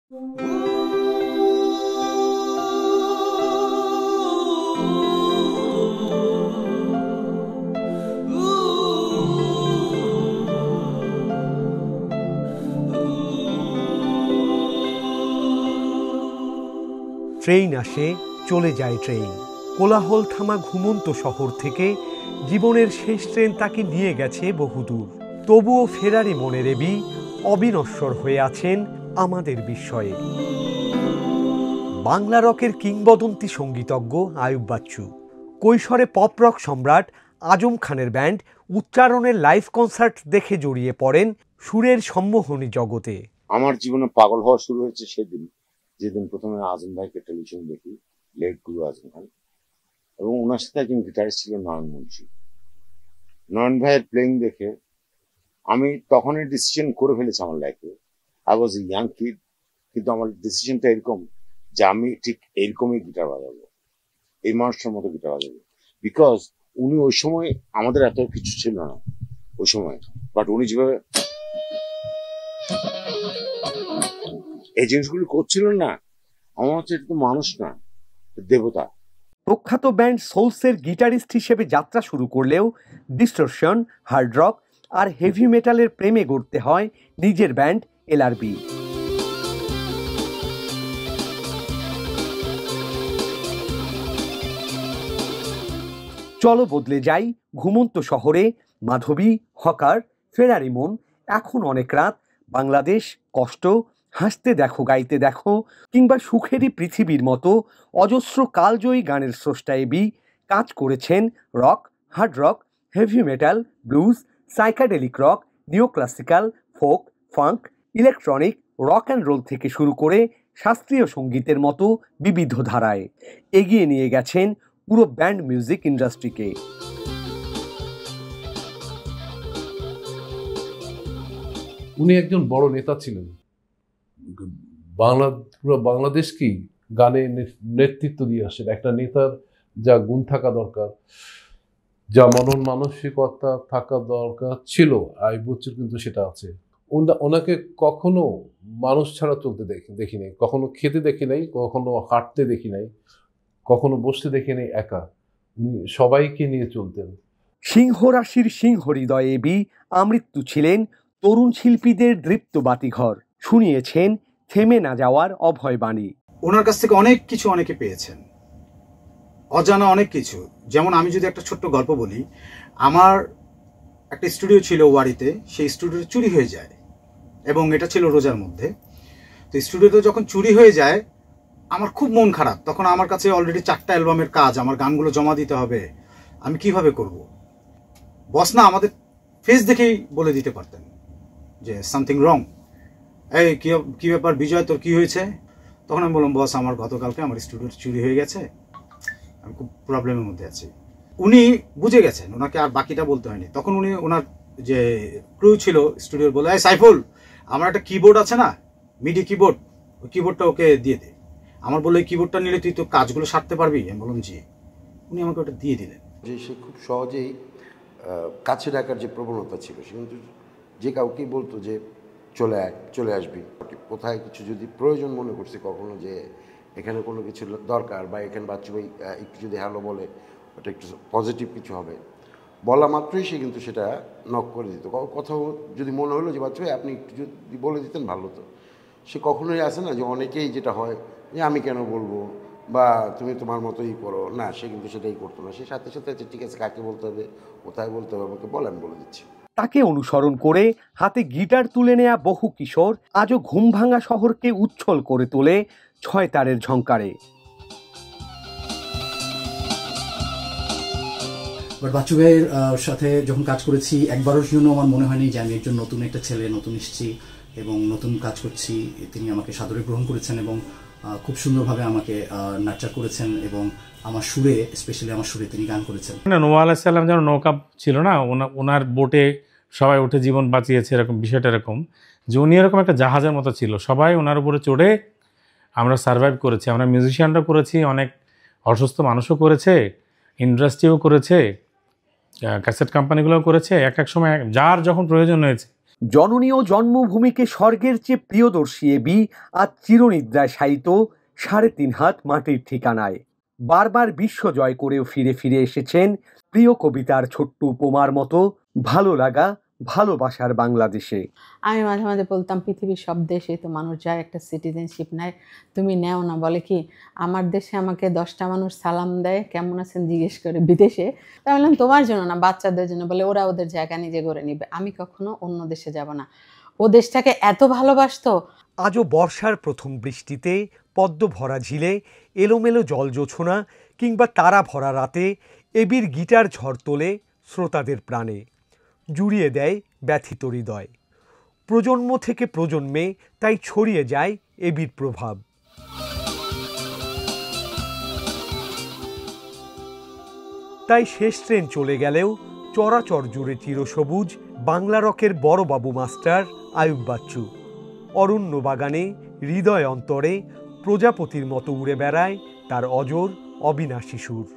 Train আসে, চলে যায় ট্রেন। কোলাহল থামা ঘুমন্ত শহর থেকে জীবনের শেষ ট্রেন তাকে নিয়ে গেছে বহুদূর। তবুও ফেরারি মনের এবি অবিনশ্বর হয়ে আছেন আমাদের বিস্ময়ে। বাংলা রকের কিংবদন্তি সঙ্গীতজ্ঞ আয়ুব বাচ্চু, কৈশোরে পপ রক সম্রাট আজম খানের ব্যান্ড উচ্চারণের লাইভ কনসার্ট দেখে জড়িয়ে পড়েন সুরের সম্মোহনী জগতে। আমার জীবনে পাগল হওয়া শুরু হয়েছে সেদিন, যেদিন প্রথমে আজম ভাইকে টেলিভিশন দেখি, লেট গুরু আজম খান, এবং ওনার সাথে একজন গিটারিস্ট ছিল নয়ন মুন্সি। নয়ন ভাইয়ের প্লেইং দেখে আমি তখনই ডিসিশন করে ফেলেছি আমার লাইফে। I was a young kid, কিন্তু আমার ডিসিশনটা এরকম যে আমি ঠিক এরকমই গিটার বাজাবো, এই মানুষটার মতো গিটার বাজাবো। বিকজ উনি ওই সময়, আমাদের এত কিছু ছিল না ওই সময়, বাট উনি যেভাবে এই জিনিসগুলি করছিলেন না, আমার হচ্ছে এটা তো মানুষ না, দেবতা। প্রখ্যাত ব্যান্ড সোলসের গিটারিস্ট হিসেবে যাত্রা শুরু করলেও ডিস্টরশন, হার্ড রক আর হেভি মেটালের প্রেমে গড়তে হয় নিজের ব্যান্ড এলআরবি। চলো বদলে যাই, ঘুমন্ত শহরে, মাধবী, হকার, ফেরারি মন, এখন অনেক রাত, বাংলাদেশ, কষ্ট, হাসতে দেখো গাইতে দেখো কিংবা সুখেরই পৃথিবীর মতো অজস্র কালজয়ী গানের স্রষ্টা এবি কাজ করেছেন rock, hard rock, heavy metal, blues, psychedelic rock, neo classical, folk, funk, electronic, rock and roll থেকে শুরু করে শাস্ত্রীয় সঙ্গীতের মতো বিবিধ ধারায় এগিয়ে নিয়ে গেছেন পুরো ব্যান্ড মিউজিক ইন্ডাস্ট্রিকে। উনি একজন বড় নেতা ছিলেন, পুরো বাংলাদেশকেই গানে নেতৃত্ব দিয়ে আসেন। একটা নেতার যা গুণ থাকা দরকার, যা মনন মানসিকতা থাকা দরকার ছিল, আয়ুব বাচ্চুর কিন্তু সেটা আছে। ওনাকে কখনো মানুষ ছাড়া চলতে দেখি নাই, কখনো খেতে দেখি নাই, কখনো হাঁটতে দেখি নাই, কখনো বসতে দেখি নাই একা। উনি সবাইকে নিয়ে চলতেন। সিংহ রাশির সিংহ হৃদয়ে এবি আমৃত্যু ছিলেন তরুণ শিল্পীদের দৃপ্ত বাতিঘর, শুনিয়েছেন থেমে না যাওয়ার অভয় বাণী। ওনার কাছ থেকে অনেক কিছু অনেকে পেয়েছেন, অজানা অনেক কিছু। যেমন আমি যদি একটা ছোট্ট গল্প বলি, আমার একটা স্টুডিও ছিল ওয়ারিতে, সেই স্টুডিও চুরি হয়ে যায়, এবং এটা ছিল রোজার মধ্যে। তো স্টুডিওতে যখন চুরি হয়ে যায়, আমার খুব মন খারাপ। তখন আমার কাছে অলরেডি 4টা অ্যালবামের কাজ, আমার গানগুলো জমা দিতে হবে, আমি কিভাবে করব। বস না আমাদের ফেস দেখেই বলে দিতে পারতেন যে সামথিং রং, এই কি ব্যাপার বিজয়, তোর কি হয়েছে? তখন আমি বললাম, বস আমার গতকালকে আমার স্টুডিও চুরি হয়ে গেছে, আমি খুব প্রবলেমের মধ্যে আছি। উনি বুঝে গেছেন, ওনাকে আর বাকিটা বলতে হয়নি। তখন উনি ওনার যে ক্রু ছিল স্টুডিওর বলে, এই সাইফুল, আমার একটা কিবোর্ড আছে না, মিডি কিবোর্ড, ওই কিবোর্ডটা ওকে দিয়ে দে। আমার বললো, এই কিবোর্ডটা নিলে তুই তো কাজগুলো সারতে পারবি। আমি বললাম জি। উনি আমাকে ওটা দিয়ে দিলেন। যে সে খুব সহজেই কাছে ডাকার যে প্রবণতা ছিল, সে কিন্তু যে কাউকেই বলতো যে চলে আসবি। কোথায় কিছু যদি প্রয়োজন মনে করছে কখনো, যে এখানে কোনো কিছু দরকার, বা এখানে বাচ্চু ভাই একটু যদি হ্যালো বলে, ওটা একটু পজিটিভ কিছু হবে, বলা মাত্রই সে কিন্তু সেটা নক করে দিত। কোথাও যদি মনে হলো যে বাচ্চু ভাই আপনি একটু যদি বলে দিতেন ভালো হতো, সে কখনোই আসে না যে অনেকেই যেটা হয় যে আমি কেন বলবো, বা তুমি তোমার মতোই করো, না, সে কিন্তু সেটাই করতো না। সে সাথে সাথে ঠিক আছে, কাকে বলতে হবে, কোথায় বলতে হবে, আমাকে বলে, আমি বলে দিচ্ছি। তাকে অনুসরণ করে হাতে গিটার তুলে নেয়া বহু কিশোর আজও ঘুমভাঙা শহরকে উচ্ছল করে তোলে ছয় তারের ঝংকারে। বাচ্চু ভাইয়ের সাথে যখন কাজ করেছি, একবারের জন্য আমার মনে হয়নি যে আমি একজন নতুন একটা ছেলে, নতুন এসেছি এবং নতুন কাজ করছি। তিনি আমাকে সাদরে গ্রহণ করেছেন এবং খুব সুন্দরভাবে আমাকে নার্চার করেছেন, এবং আমার সুরে, স্পেশালি আমার সুরে তিনি গান করেছেন। নোয়া আলাইহিস সালাম যেন নৌকা ছিল না, ওনার বোটে সবাই উঠে জীবন বাঁচিয়েছে, এরকম বিষয়টা এরকম যে উনি এরকম একটা জাহাজের মতো ছিল, সবাই ওনার উপরে চড়ে আমরা সার্ভাইভ করেছি। আমরা মিউজিশিয়ানরা করেছি, অনেক অসুস্থ মানুষও করেছে, ইন্ডাস্ট্রিও করেছে, ক্যাসেট কোম্পানিগুলোও করেছে। এক এক সময় যার যখন প্রয়োজন হয়েছে জননী ও জন্মভূমিকে স্বর্গের চেয়ে প্রিয়দর্শী এবি আজ চিরনিদ্রায় শায়িত ৩.৫ হাত মাটির ঠিকানায়। বারবার বিশ্ব জয় করেও ফিরে ফিরে এসেছেন প্রিয় কবিতার ছোট্ট উপমার মতো ভালো লাগা ভালোবাসার বাংলাদেশে। আমি মাঝে মাঝে বলতাম পৃথিবীর সব দেশে তো মানুষ যায় একটা সিটিজেনশিপ নেয়, তুমি নেও না। বলে কি আমার দেশে আমাকে 10টা মানুষ সালাম দেয়, কেমন আছেন জিজ্ঞেস করে বিদেশে। তাই বললাম তোমার জন্য না, বাচ্চাদের জন্য। বলে ওরা ওদের জায়গা নিজে করে নিবে, আমি কখনো অন্য দেশে যাব না। ও দেশটাকে এত ভালোবাসতো। আজও বর্ষার প্রথম বৃষ্টিতে পদ্ম ভরা ঝিলে এলোমেলো জল জোছনা কিংবা তারা ভরা রাতে এবির গিটার ঝড় তোলে শ্রোতাদের প্রাণে, জুড়িয়ে দেয় ব্যথিত হৃদয়। প্রজন্ম থেকে প্রজন্মে তাই ছড়িয়ে যায় এবির প্রভাব। তাই শেষ ট্রেন চলে গেলেও চরাচর জুড়ে চিরসবুজ বাংলা রকের বড় বাবু মাস্টার আয়ুব বাচ্চু। অরণ্য বাগানে হৃদয় অন্তরে প্রজাপতির মতো উড়ে বেড়ায় তার অজর অবিনাশী সুর।